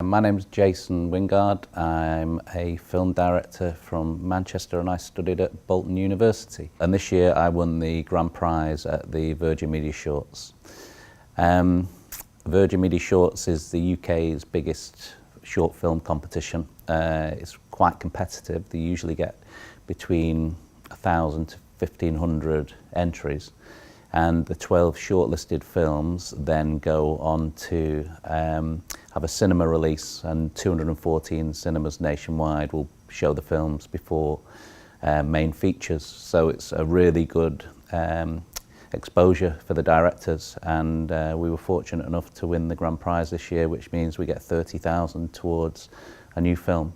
My name's Jason Winguard. I'm a film director from Manchester and I studied at Bolton University. And this year I won the grand prize at the Virgin Media Shorts. Virgin Media Shorts is the UK's biggest short film competition. It's quite competitive. They usually get between 1,000 to 1,500 entries. And the 12 shortlisted films then go on to have a cinema release, and 214 cinemas nationwide will show the films before main features. So it's a really good exposure for the directors, and we were fortunate enough to win the grand prize this year, which means we get 30,000 towards a new film.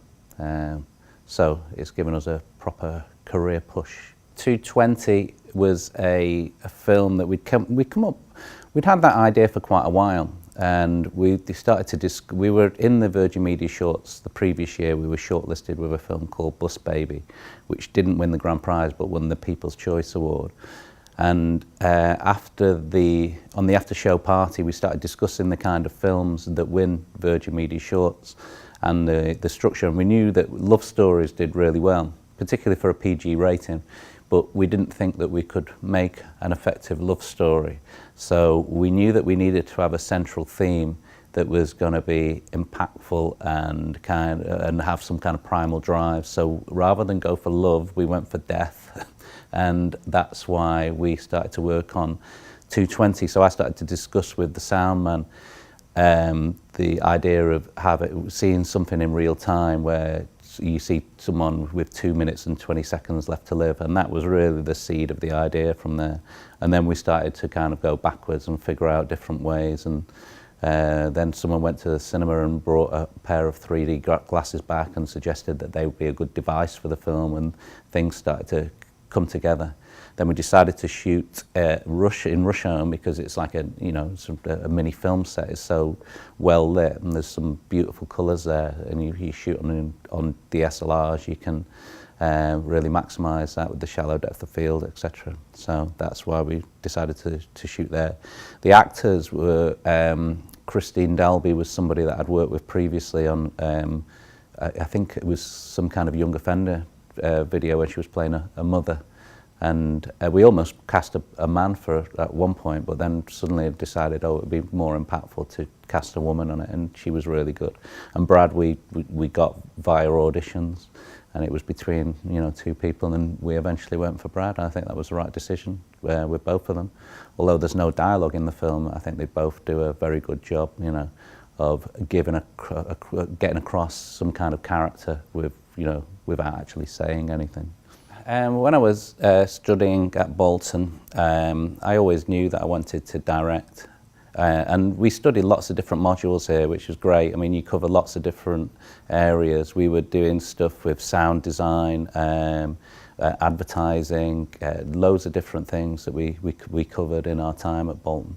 So it's given us a proper career push. 220 was a film that we'd had that idea for quite a while, and we were in the Virgin Media Shorts the previous year. We were shortlisted with a film called Bus Baby, which didn't win the grand prize but won the People's Choice Award. And on the after show party, we started discussing the kind of films that win Virgin Media Shorts and the structure, and we knew that love stories did really well, particularly for a PG rating. But we didn't think that we could make an effective love story. So we knew that we needed to have a central theme that was going to be impactful and have some kind of primal drive. So rather than go for love, we went for death. And that's why we started to work on 220. So I started to discuss with the sound man the idea of seeing something in real time where you see someone with 2 minutes and 20 seconds left to live, and that was really the seed of the idea from there. And then we started to kind of go backwards and figure out different ways, and then someone went to the cinema and brought a pair of 3D glasses back and suggested that they would be a good device for the film, and things started to come together. Then we decided to shoot in Rusholme because it's like a mini film set. It's so well lit and there's some beautiful colours there, and you shoot on DSLRs, you can really maximise that with the shallow depth of field, etc. So that's why we decided to shoot there. The actors were Christine Dalby was somebody that I'd worked with previously on I think it was some kind of young offender video where she was playing a mother. And we almost cast a man for her at one point, but then suddenly decided, it would be more impactful to cast a woman on it, and she was really good. And Brad, we got via auditions, and it was between two people, and we eventually went for Brad. I think that was the right decision with both of them. Although there's no dialogue in the film, I think they both do a very good job, of getting across some kind of character without actually saying anything. When I was studying at Bolton, I always knew that I wanted to direct. And we studied lots of different modules here, which was great. I mean, you cover lots of different areas. We were doing stuff with sound design, advertising, loads of different things that we covered in our time at Bolton.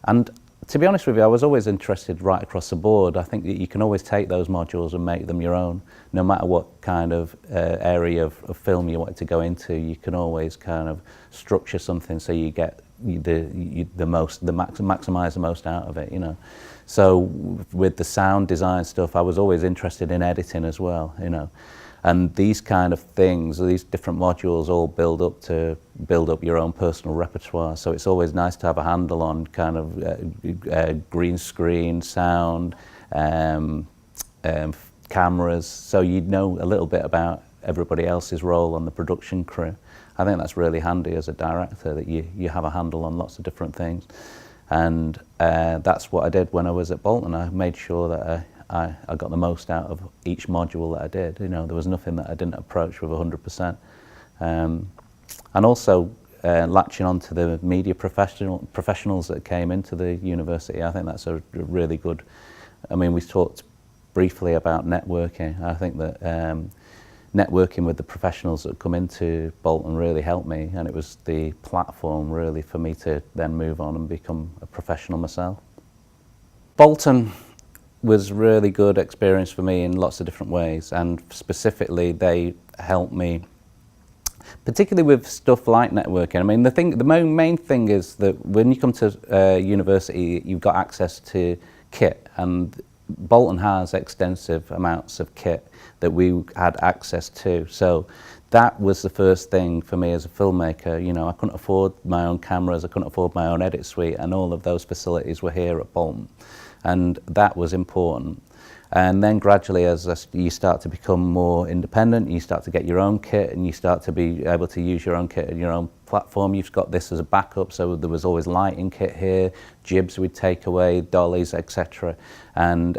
And to be honest with you, I was always interested right across the board. I think that you can always take those modules and make them your own. No matter what kind of area of film you wanted to go into, you can always kind of structure something so you get maximise the most out of it, So with the sound design stuff, I was always interested in editing as well, And these kind of things, these different modules all build up your own personal repertoire. So it's always nice to have a handle on kind of green screen, sound, cameras, so you know a little bit about everybody else's role on the production crew. I think that's really handy as a director, that you have a handle on lots of different things. And that's what I did when I was at Bolton. I made sure that I got the most out of each module that I did. There was nothing that I didn't approach with 100%. And also latching on to the media professionals that came into the university, I think that's a really good. I mean, we talked briefly about networking. I think that networking with the professionals that come into Bolton really helped me, and it was the platform really for me to then move on and become a professional myself. Bolton was really good experience for me in lots of different ways, and specifically they helped me particularly with stuff like networking. I mean, the main thing is that when you come to university, you've got access to kit, and Bolton has extensive amounts of kit that we had access to. So that was the first thing for me as a filmmaker. You know, I couldn't afford my own cameras, I couldn't afford my own edit suite, and all of those facilities were here at Bolton. And that was important. And then gradually, as you start to become more independent, you start to get your own kit and you start to be able to use your own kit and your own platform. You've got this as a backup, so there was always lighting kit here, jibs we'd take away, dollies, etc. And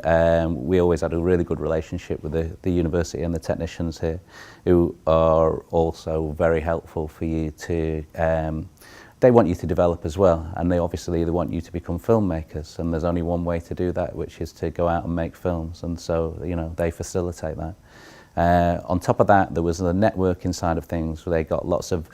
we always had a really good relationship with the university and the technicians here, who are also very helpful for you to they want you to develop as well, and they want you to become filmmakers, and there's only one way to do that, which is to go out and make films, and so, you know, they facilitate that. On top of that, there was the networking side of things, where they got lots of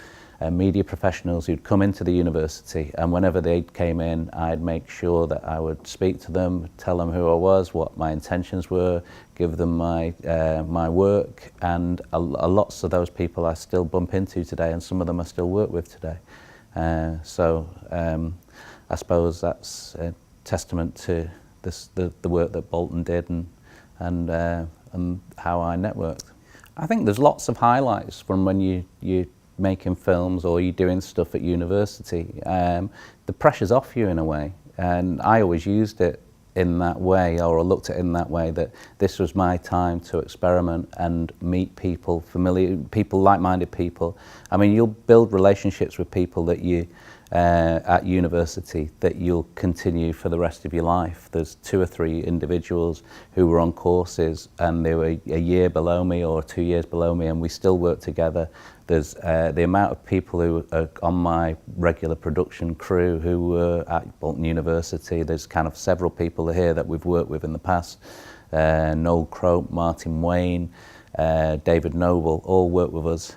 media professionals who'd come into the university, and whenever they came in, I'd make sure that I would speak to them, tell them who I was, what my intentions were, give them my my work, and lots of those people I still bump into today, and some of them I still work with today. So I suppose that's a testament to the work that Bolton did and how I networked. I think there's lots of highlights from when you're making films or you're doing stuff at university. The pressure's off you in a way, and I always used it in that way, or looked at it in that way, that this was my time to experiment and meet people, familiar people, like-minded people. I mean, you'll build relationships with people that you at university that you'll continue for the rest of your life. There's 2 or 3 individuals who were on courses and they were a year below me or 2 years below me, and we still work together. There's the amount of people who are on my regular production crew who were at Bolton University. There's kind of several people here that we've worked with in the past. Noel Crope, Martin Wayne, David Noble, all work with us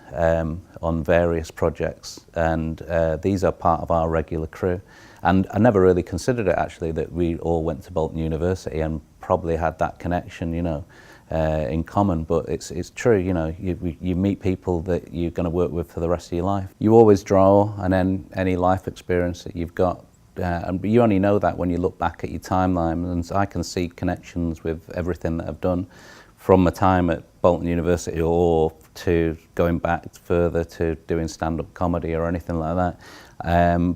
on various projects, and these are part of our regular crew. And I never really considered it, actually, that we all went to Bolton University and probably had that connection, you know, in common. But it's true, you know, you meet people that you're going to work with for the rest of your life. You always draw, and then any life experience that you've got, and you only know that when you look back at your timeline. And I can see connections with everything that I've done, from my time at Bolton University or to going back further to doing stand-up comedy or anything like that.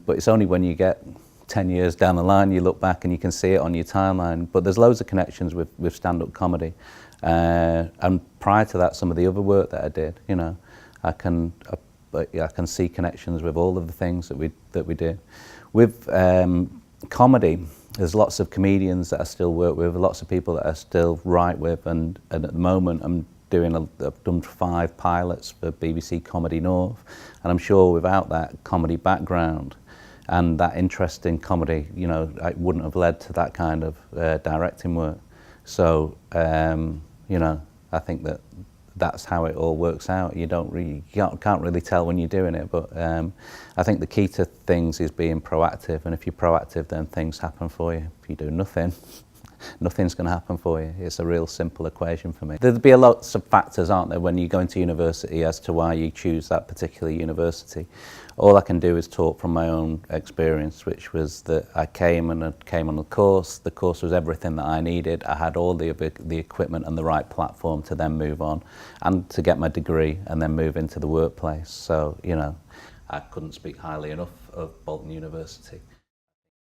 But it's only when you get 10 years down the line you look back and you can see it on your timeline. But there's loads of connections with stand-up comedy. And prior to that, some of the other work that I did, you know, I can see connections with all of the things that we did. With comedy, there's lots of comedians that I still work with, lots of people that I still write with, and at the moment I've done 5 pilots for BBC Comedy North, and I'm sure without that comedy background and that interest in comedy, you know, I wouldn't have led to that kind of directing work. So, you know, I think that's how it all works out. You can't really tell when you're doing it, but I think the key to things is being proactive, and if you're proactive, then things happen for you. If you do nothing, nothing's going to happen for you. It's a real simple equation for me. There'd be lots of factors, aren't there, when you go into university as to why you choose that particular university. All I can do is talk from my own experience, which was that I came on the course. The course was everything that I needed. I had all the equipment and the right platform to then move on and to get my degree and then move into the workplace. So, you know, I couldn't speak highly enough of Bolton University.